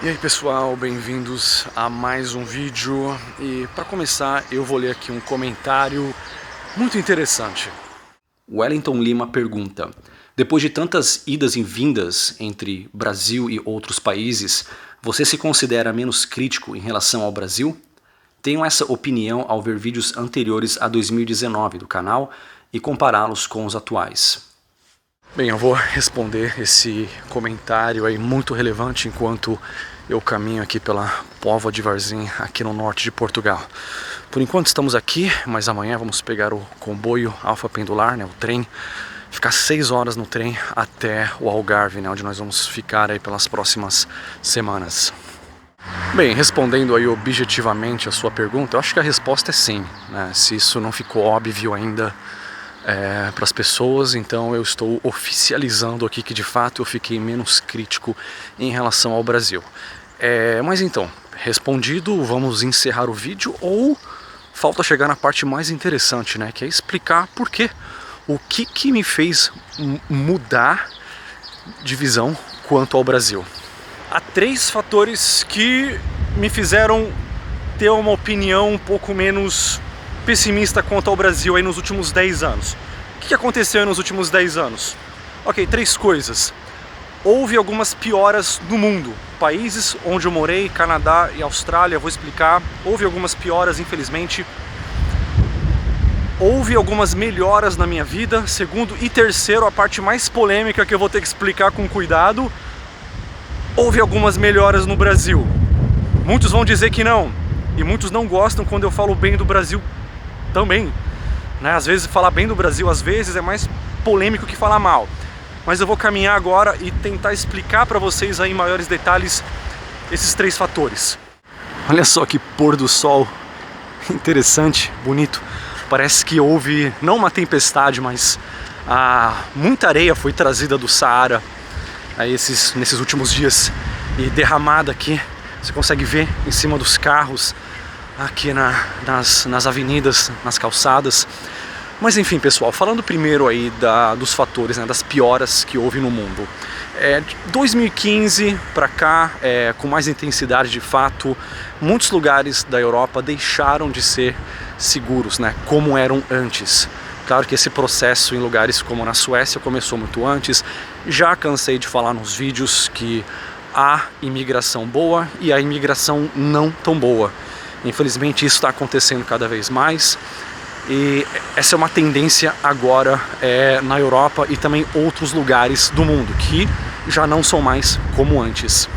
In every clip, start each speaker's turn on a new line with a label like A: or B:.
A: E aí pessoal, bem-vindos a mais um vídeo. E para começar eu vou ler aqui um comentário muito interessante. Wellington Lima pergunta: depois de tantas idas e vindas entre Brasil e outros países, você se considera menos crítico em relação ao Brasil? Tenho essa opinião ao ver vídeos anteriores a 2019 do canal e compará-los com os atuais. Bem, eu vou responder esse comentário aí muito relevante enquanto eu caminho aqui pela Póvoa de Varzim, aqui no norte de Portugal. Por enquanto estamos aqui, mas amanhã vamos pegar o comboio Alfa Pendular, né, o trem, ficar 6 horas no trem até o Algarve, né, onde nós vamos ficar aí pelas próximas semanas. Bem, respondendo aí objetivamente a sua pergunta, eu acho que a resposta é sim, né? Se isso não ficou óbvio ainda para as pessoas, então eu estou oficializando aqui que de fato eu fiquei menos crítico em relação ao Brasil. Mas então, respondido, vamos encerrar o vídeo ou falta chegar na parte mais interessante, né? Que é explicar por quê, o que me fez mudar de visão quanto ao Brasil. Há 3 fatores que me fizeram ter uma opinião um pouco menos pessimista quanto ao Brasil aí nos últimos 10 anos. O que aconteceu aí nos últimos 10 anos? Ok, 3 coisas. Houve algumas pioras no mundo. Países onde eu morei, Canadá e Austrália, vou explicar. Houve algumas pioras, infelizmente. Houve algumas melhoras na minha vida. Segundo e terceiro, a parte mais polêmica que eu vou ter que explicar com cuidado. Houve algumas melhoras no Brasil. Muitos vão dizer que não. E muitos não gostam quando eu falo bem do Brasil também, né? Às vezes falar bem do Brasil às vezes é mais polêmico que falar mal, mas eu vou caminhar agora e tentar explicar para vocês aí em maiores detalhes esses 3 fatores. Olha só que pôr do sol interessante, bonito. Parece que houve não uma tempestade, mas muita areia foi trazida do Saara aí nesses últimos dias e derramada aqui. Você consegue ver em cima dos carros, aqui nas avenidas, nas calçadas. Mas enfim pessoal, falando primeiro aí dos fatores, né, das pioras que houve no mundo. 2015 para cá, com mais intensidade de fato, muitos lugares da Europa deixaram de ser seguros, né, como eram antes. Claro que esse processo em lugares como na Suécia começou muito antes. Já cansei de falar nos vídeos que há imigração boa e a imigração não tão boa. Infelizmente isso está acontecendo cada vez mais e essa é uma tendência agora na Europa e também outros lugares do mundo que já não são mais como antes.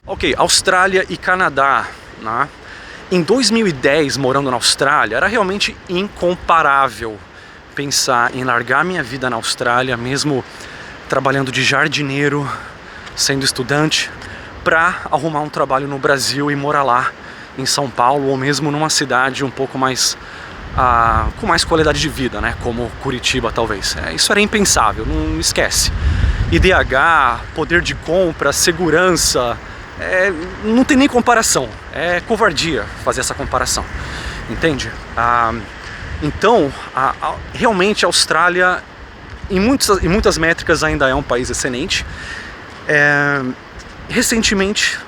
A: Ok, Austrália e Canadá, né? Em 2010, morando na Austrália, era realmente incomparável pensar em largar minha vida na Austrália, mesmo trabalhando de jardineiro, sendo estudante, para arrumar um trabalho no Brasil e morar lá em São Paulo ou mesmo numa cidade um pouco mais com mais qualidade de vida, né? Como Curitiba talvez. Isso era impensável, não esquece. IDH, poder de compra, segurança, não tem nem comparação. É covardia fazer essa comparação, entende? Então, realmente a Austrália, em muitas métricas, ainda é um país excelente. Recentemente,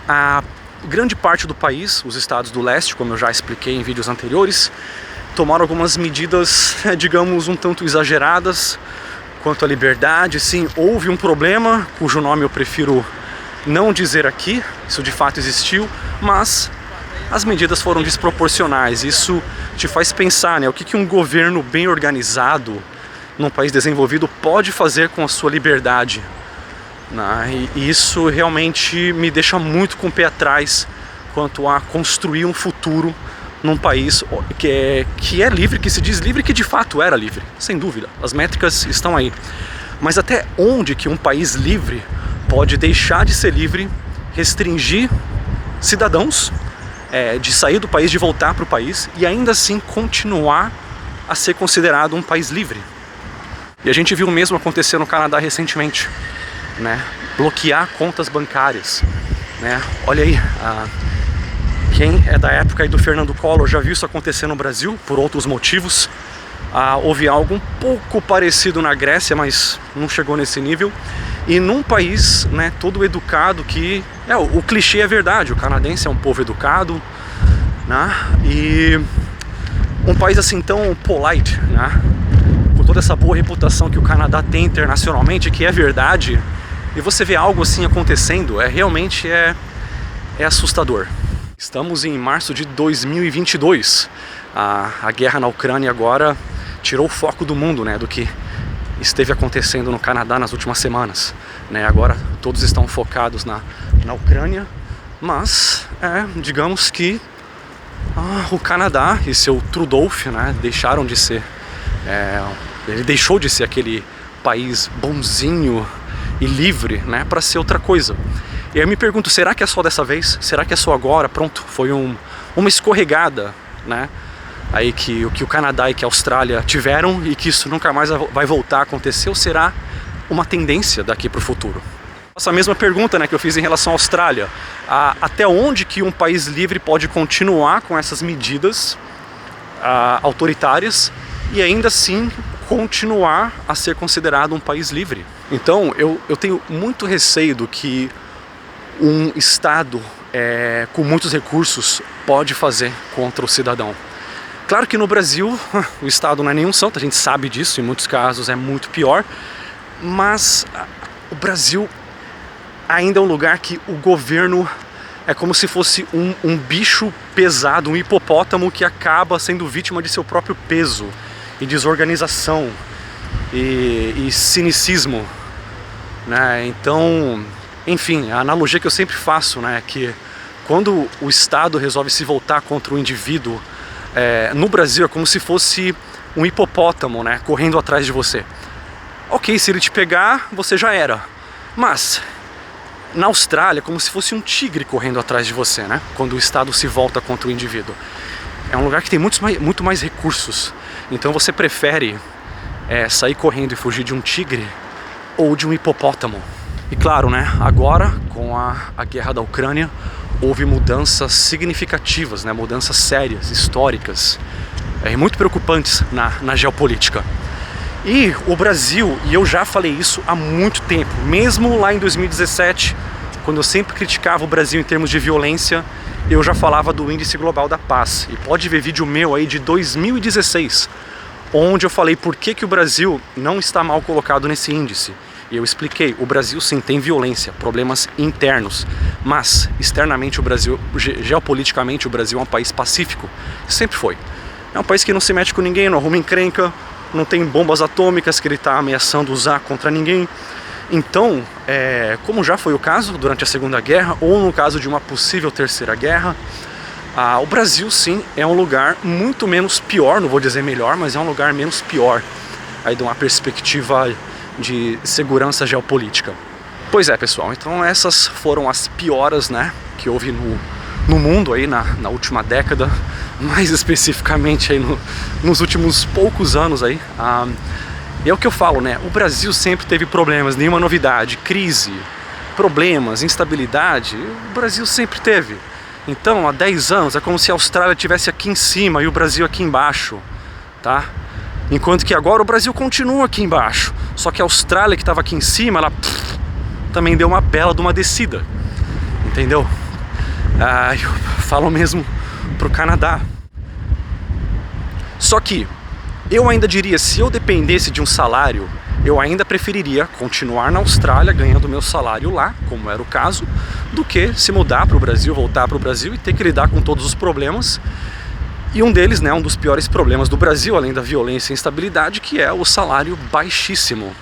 A: a grande parte do país, os estados do leste, como eu já expliquei em vídeos anteriores, tomaram algumas medidas, digamos, um tanto exageradas quanto à liberdade. Sim, houve um problema, cujo nome eu prefiro não dizer aqui, isso de fato existiu, mas as medidas foram desproporcionais. Isso te faz pensar, né, o que um governo bem organizado num país desenvolvido pode fazer com a sua liberdade. E isso realmente me deixa muito com o pé atrás quanto a construir um futuro num país que é livre, que se diz livre, que de fato era livre, sem dúvida, as métricas estão aí. Mas até onde que um país livre pode deixar de ser livre, restringir cidadãos de sair do país, de voltar para o país e ainda assim continuar a ser considerado um país livre? E a gente viu o mesmo acontecer no Canadá recentemente, né? Bloquear contas bancárias, né? Olha aí, quem é da época aí do Fernando Collor já viu isso acontecer no Brasil por outros motivos. Houve algo um pouco parecido na Grécia, mas não chegou nesse nível. e num país, né, todo educado, que o clichê é verdade, o canadense é um povo educado, né, e um país assim tão polite, né, com toda essa boa reputação que o Canadá tem internacionalmente, que é verdade, e você vê algo assim acontecendo, realmente é assustador. Estamos em março de 2022, a guerra na Ucrânia agora tirou o foco do mundo, né, do que esteve acontecendo no Canadá nas últimas semanas, né? Agora todos estão focados na Ucrânia, mas digamos que o Canadá e seu Trudeau, né, deixaram de ser, ele deixou de ser aquele país bonzinho e livre, né, para ser outra coisa. E aí eu me pergunto, será que é só dessa vez? Será que é só agora? Pronto, foi uma escorregada, né? Aí que o Canadá e que a Austrália tiveram e que isso nunca mais vai voltar a acontecer, ou será uma tendência daqui para o futuro? Essa mesma pergunta, né, que eu fiz em relação à Austrália, até onde que um país livre pode continuar com essas medidas autoritárias e ainda assim continuar a ser considerado um país livre? Então eu tenho muito receio do que um Estado com muitos recursos pode fazer contra o cidadão. Claro que no Brasil o Estado não é nenhum santo, a gente sabe disso, em muitos casos é muito pior, mas o Brasil ainda é um lugar que o governo é como se fosse um bicho pesado, um hipopótamo que acaba sendo vítima de seu próprio peso e desorganização e cinicismo, né? Então, enfim, a analogia que eu sempre faço, né, é que quando o Estado resolve se voltar contra o indivíduo, no Brasil é como se fosse um hipopótamo, né, correndo atrás de você. Ok, se ele te pegar, você já era. Mas na Austrália é como se fosse um tigre correndo atrás de você, né, quando o Estado se volta contra o indivíduo. É um lugar que tem muito mais recursos. Então você prefere sair correndo e fugir de um tigre ou de um hipopótamo? E claro, né, agora com a guerra da Ucrânia, houve mudanças significativas, né, mudanças sérias, históricas, muito preocupantes na geopolítica. E o Brasil, e eu já falei isso há muito tempo, mesmo lá em 2017, quando eu sempre criticava o Brasil em termos de violência, eu já falava do Índice Global da Paz. E pode ver vídeo meu aí de 2016, onde eu falei por que o Brasil não está mal colocado nesse índice. E eu expliquei, o Brasil sim tem violência, problemas internos, mas externamente o Brasil, geopoliticamente o Brasil é um país pacífico, sempre foi. É um país que não se mete com ninguém, não arruma encrenca, não tem bombas atômicas que ele está ameaçando usar contra ninguém. Então, como já foi o caso durante a Segunda Guerra, ou no caso de uma possível Terceira Guerra, o Brasil sim é um lugar muito menos pior, não vou dizer melhor, mas é um lugar menos pior, aí de uma perspectiva de segurança geopolítica. Pois é, pessoal, então essas foram as pioras, né, que houve no mundo aí na última década, mais especificamente aí nos últimos poucos anos aí. É o que eu falo, né, o Brasil sempre teve problemas, nenhuma novidade, crise, problemas, instabilidade, o Brasil sempre teve. Então há 10 anos é como se a Austrália estivesse aqui em cima e o Brasil aqui embaixo, tá? Enquanto que agora o Brasil continua aqui embaixo, só que a Austrália que estava aqui em cima, ela também deu uma bela de uma descida, entendeu? Eu falo mesmo pro Canadá. Só que eu ainda diria, se eu dependesse de um salário, eu ainda preferiria continuar na Austrália ganhando meu salário lá, como era o caso, do que se mudar para o Brasil, voltar para o Brasil e ter que lidar com todos os problemas. E um deles, né, um dos piores problemas do Brasil, além da violência e instabilidade, que é o salário baixíssimo.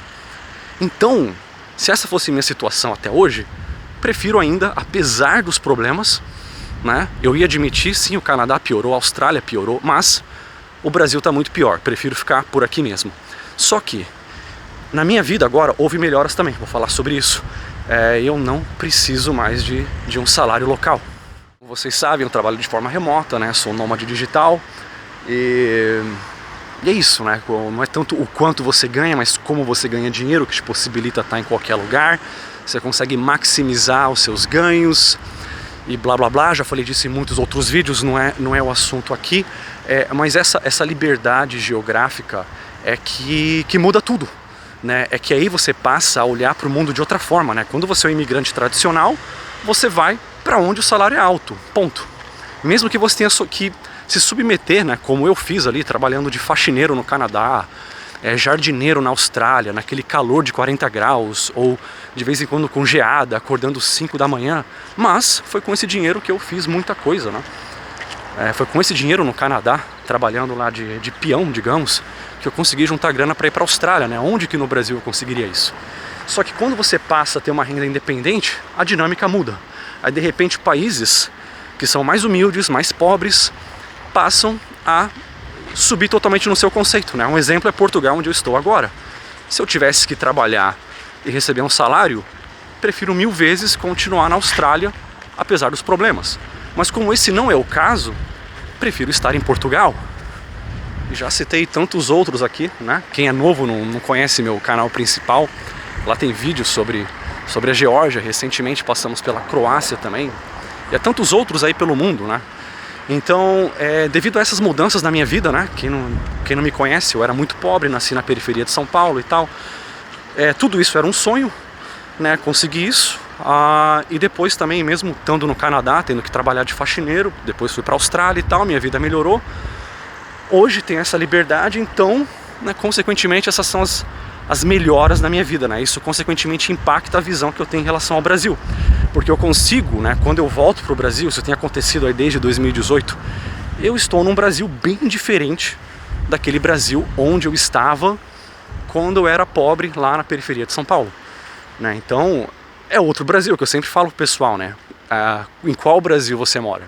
A: Então, se essa fosse minha situação até hoje, prefiro ainda, apesar dos problemas, né, eu ia admitir, sim, o Canadá piorou, a Austrália piorou, mas o Brasil está muito pior, prefiro ficar por aqui mesmo. Só que, na minha vida agora, houve melhoras também, vou falar sobre isso. Eu não preciso mais de um salário local. Vocês sabem, eu trabalho de forma remota, né? Sou nômade digital e é isso, né? Não é tanto o quanto você ganha, mas como você ganha dinheiro, que te possibilita estar em qualquer lugar. Você consegue maximizar os seus ganhos e blá blá blá. Já falei disso em muitos outros vídeos, não é o assunto aqui. Mas essa liberdade geográfica é que muda tudo, né, é que aí você passa a olhar para o mundo de outra forma, né? Quando você é um imigrante tradicional, você vai para onde o salário é alto, ponto. Mesmo que você tenha que se submeter, né, como eu fiz ali, trabalhando de faxineiro no Canadá, jardineiro na Austrália, naquele calor de 40 graus, ou de vez em quando com geada, acordando 5 da manhã, mas foi com esse dinheiro que eu fiz muita coisa, né? Foi com esse dinheiro no Canadá, trabalhando lá de peão, digamos, que eu consegui juntar grana para ir para a Austrália, né? Onde que no Brasil eu conseguiria isso? Só que quando você passa a ter uma renda independente, a dinâmica muda. Aí de repente países que são mais humildes, mais pobres, passam a subir totalmente no seu conceito, né? Um exemplo é Portugal, onde eu estou agora. Se eu tivesse que trabalhar e receber um salário, prefiro 1000 vezes continuar na Austrália, apesar dos problemas. Mas como esse não é o caso, prefiro estar em Portugal. E já citei tantos outros aqui, né? Quem é novo não conhece meu canal principal, lá tem vídeos sobre a Geórgia. Recentemente passamos pela Croácia também, e há tantos outros aí pelo mundo, né? Então, devido a essas mudanças na minha vida, né? Quem não me conhece, eu era muito pobre, nasci na periferia de São Paulo e tal. Tudo isso era um sonho, né? Consegui isso. E depois também, mesmo estando no Canadá, tendo que trabalhar de faxineiro, depois fui para a Austrália e tal, minha vida melhorou. Hoje tenho essa liberdade, então, né, consequentemente, essas são as melhoras na minha vida, né? Isso consequentemente impacta a visão que eu tenho em relação ao Brasil, porque eu consigo, né, quando eu volto para o Brasil, isso tem acontecido aí desde 2018, eu estou num Brasil bem diferente daquele Brasil onde eu estava quando eu era pobre lá na periferia de São Paulo, né? Então é outro Brasil, que eu sempre falo pro pessoal, né? Em qual Brasil você mora?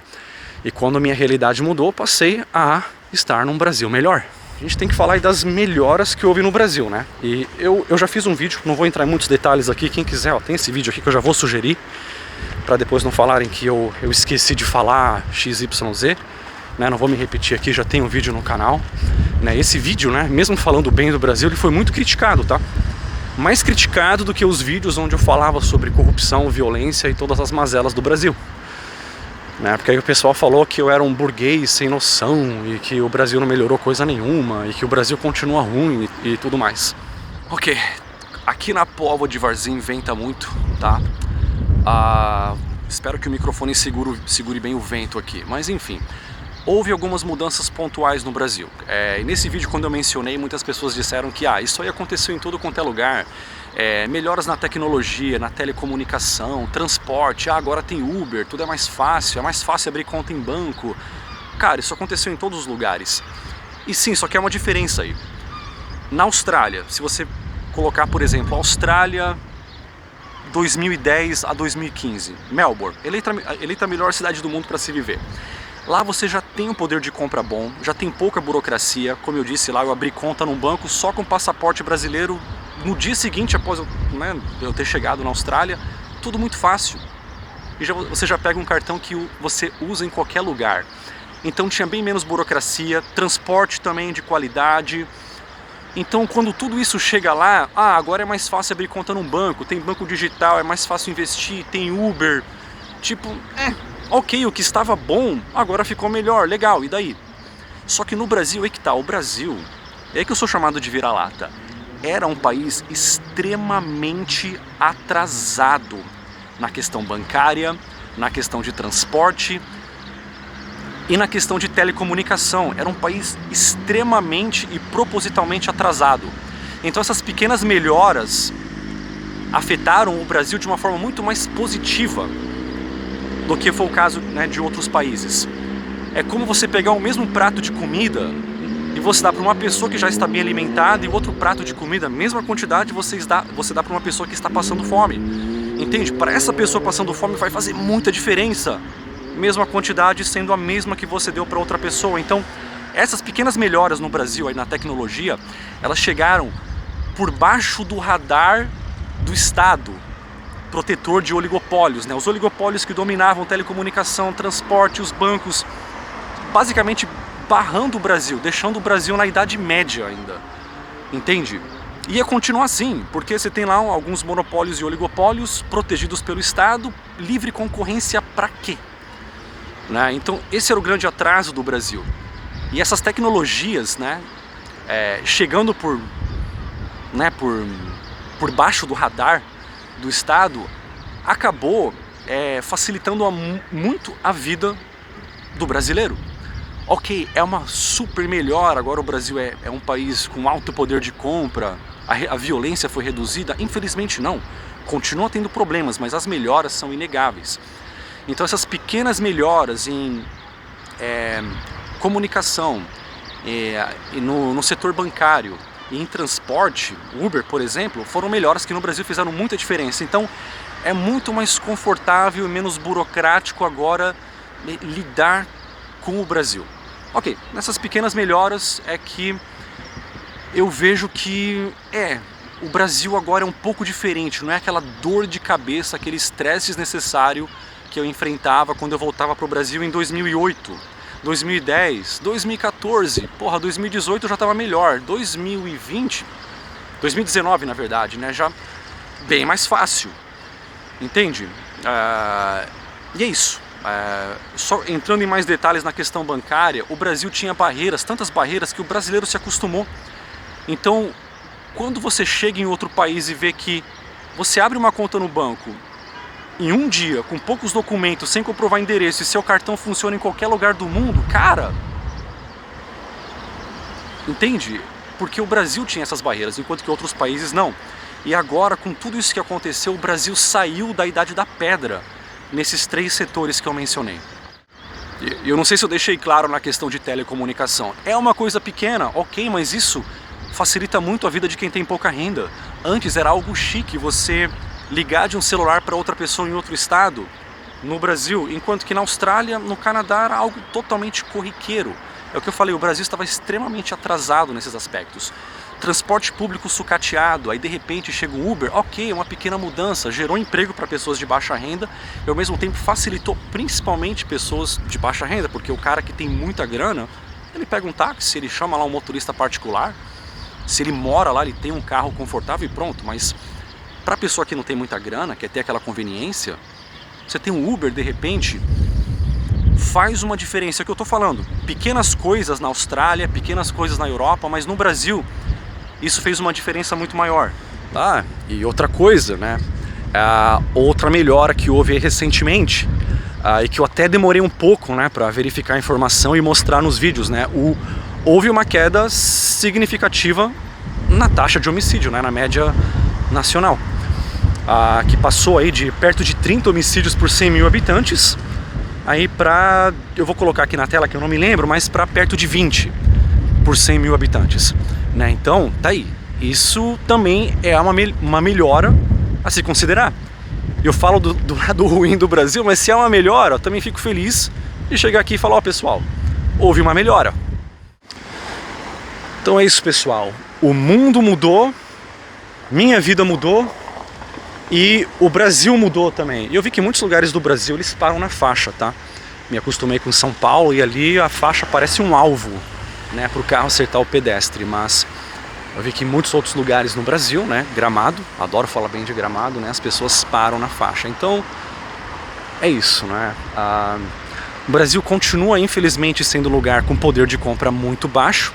A: E quando a minha realidade mudou, passei a estar num Brasil melhor. A gente tem que falar aí das melhoras que houve no Brasil, né? E eu já fiz um vídeo, não vou entrar em muitos detalhes aqui, quem quiser, ó, tem esse vídeo aqui que eu já vou sugerir, para depois não falarem que eu esqueci de falar XYZ, né? Não vou me repetir aqui, já tem um vídeo no canal, né? Esse vídeo, né, mesmo falando bem do Brasil, ele foi muito criticado, tá? Mais criticado do que os vídeos onde eu falava sobre corrupção, violência e todas as mazelas do Brasil, né? Porque aí o pessoal falou que eu era um burguês sem noção e que o Brasil não melhorou coisa nenhuma e que o Brasil continua ruim e tudo mais. Ok, aqui na Póvoa de Varzim venta muito, tá? Espero que o microfone segure bem o vento aqui, mas enfim. Houve algumas mudanças pontuais no Brasil. E nesse vídeo, quando eu mencionei, muitas pessoas disseram que isso aí aconteceu em todo quanto é lugar. Melhoras na tecnologia, na telecomunicação, transporte, agora tem Uber, tudo é mais fácil abrir conta em banco. Cara, isso aconteceu em todos os lugares. E sim, só que é uma diferença aí. Na Austrália, se você colocar, por exemplo, Austrália 2010 a 2015, Melbourne, eleita a melhor cidade do mundo para se viver. Lá você já tem um poder de compra bom, já tem pouca burocracia. Como eu disse lá, eu abri conta num banco só com passaporte brasileiro no dia seguinte, após eu ter chegado na Austrália. Tudo muito fácil. E você já pega um cartão que você usa em qualquer lugar. Então tinha bem menos burocracia, transporte também de qualidade. Então quando tudo isso chega lá, agora é mais fácil abrir conta num banco, tem banco digital, é mais fácil investir, tem Uber. Tipo, ok, o que estava bom, agora ficou melhor, legal, e daí? Só que no Brasil, aí que tá, o Brasil, é aí que eu sou chamado de vira-lata, era um país extremamente atrasado na questão bancária, na questão de transporte e na questão de telecomunicação. Era um país extremamente e propositalmente atrasado. Então essas pequenas melhoras afetaram o Brasil de uma forma muito mais positiva do que foi o caso, né, de outros países. É como você pegar o mesmo prato de comida e você dá para uma pessoa que já está bem alimentada e outro prato de comida, a mesma quantidade, você dá para uma pessoa que está passando fome. Entende? Para essa pessoa passando fome vai fazer muita diferença, mesmo a quantidade sendo a mesma que você deu para outra pessoa. Então, essas pequenas melhoras no Brasil, aí na tecnologia, elas chegaram por baixo do radar do Estado, protetor de oligopólios, né? Os oligopólios que dominavam telecomunicação, transporte, os bancos, basicamente barrando o Brasil, deixando o Brasil na Idade Média ainda, entende? E ia continuar assim, porque você tem lá alguns monopólios e oligopólios protegidos pelo Estado, livre concorrência pra quê? Né? Então esse era o grande atraso do Brasil. E essas tecnologias, né, chegando por né, por baixo do radar do Estado, acabou facilitando muito a vida do brasileiro. Ok, é uma super melhora, agora o Brasil é um país com alto poder de compra, a violência foi reduzida? Infelizmente não, continua tendo problemas, mas as melhoras são inegáveis. Então essas pequenas melhoras em comunicação, e no setor bancário e em transporte, Uber, por exemplo, foram melhoras que no Brasil fizeram muita diferença. Então é muito mais confortável e menos burocrático agora lidar com o Brasil. Ok, nessas pequenas melhoras é que eu vejo que o Brasil agora é um pouco diferente, não é aquela dor de cabeça, aquele estresse desnecessário que eu enfrentava quando eu voltava para o Brasil em 2008, 2010, 2014, porra, 2018 eu já estava melhor, 2020, 2019 na verdade, né, já bem mais fácil, entende? E é isso. Só entrando em mais detalhes na questão bancária, o Brasil tinha barreiras, tantas barreiras que o brasileiro se acostumou. Então, quando você chega em outro país e vê que você abre uma conta no banco em um dia, com poucos documentos, sem comprovar endereço, e seu cartão funciona em qualquer lugar do mundo, cara, entende? Porque o Brasil tinha essas barreiras, enquanto que outros países não. E agora, com tudo isso que aconteceu, o Brasil saiu da idade da pedra nesses 3 setores que eu mencionei. Eu não sei se eu deixei claro na questão de telecomunicação. É uma coisa pequena, ok, mas isso facilita muito a vida de quem tem pouca renda. Antes era algo chique você ligar de um celular para outra pessoa em outro estado, no Brasil, enquanto que na Austrália, no Canadá, era algo totalmente corriqueiro. É o que eu falei, o Brasil estava extremamente atrasado nesses aspectos. Transporte público sucateado, aí de repente chega o Uber, ok, é uma pequena mudança, gerou emprego para pessoas de baixa renda e ao mesmo tempo facilitou principalmente pessoas de baixa renda, porque o cara que tem muita grana, ele pega um táxi, ele chama lá um motorista particular, se ele mora lá, ele tem um carro confortável e pronto, mas para a pessoa que não tem muita grana, quer ter aquela conveniência, você tem um Uber de repente, faz uma diferença. É o que eu estou falando, pequenas coisas na Austrália, pequenas coisas na Europa, mas no Brasil isso fez uma diferença muito maior. Tá? E outra coisa, né? Outra melhora que houve recentemente, e que eu até demorei um pouco, né, para verificar a informação e mostrar nos vídeos, né? Houve uma queda significativa na taxa de homicídio, né, na média nacional, que passou aí de perto de 30 homicídios por 100 mil habitantes, aí para, eu vou colocar aqui na tela que eu não me lembro, mas para perto de 20 por 100 mil habitantes, né? Então, tá aí. Isso também é uma melhora a se considerar. Eu falo do lado ruim do Brasil, mas se é uma melhora, eu também fico feliz de chegar aqui e falar, ó, pessoal, houve uma melhora. Então é isso, pessoal. O mundo mudou, minha vida mudou e o Brasil mudou também. E eu vi que muitos lugares do Brasil eles param na faixa, tá? Me acostumei com São Paulo e ali a faixa parece um alvo, né, para o carro acertar o pedestre, mas eu vi que em muitos outros lugares no Brasil, né, Gramado, adoro falar bem de Gramado, né, as pessoas param na faixa. Então é isso, né? O Brasil continua infelizmente sendo um lugar com poder de compra muito baixo.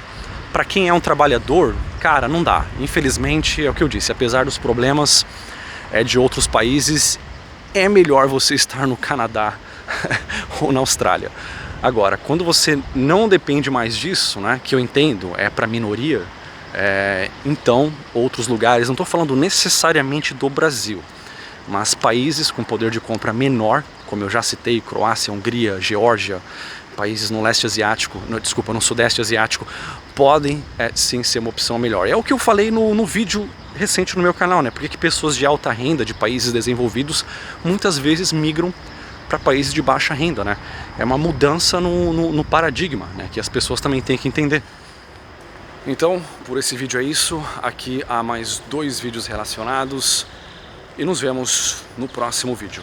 A: Para quem é um trabalhador, cara, não dá. Infelizmente, é o que eu disse, apesar dos problemas de outros países, é melhor você estar no Canadá ou na Austrália. Agora, quando você não depende mais disso, né, que eu entendo, é para minoria, então outros lugares, não estou falando necessariamente do Brasil, mas países com poder de compra menor, como eu já citei, Croácia, Hungria, Geórgia, países no leste asiático, no sudeste asiático, podem sim ser uma opção melhor. É o que eu falei no vídeo recente no meu canal, né? Porque que pessoas de alta renda, de países desenvolvidos, muitas vezes migram para países de baixa renda, né? É uma mudança no paradigma, né? Que as pessoas também têm que entender. Então, por esse vídeo é isso. Aqui há mais 2 vídeos relacionados e nos vemos no próximo vídeo.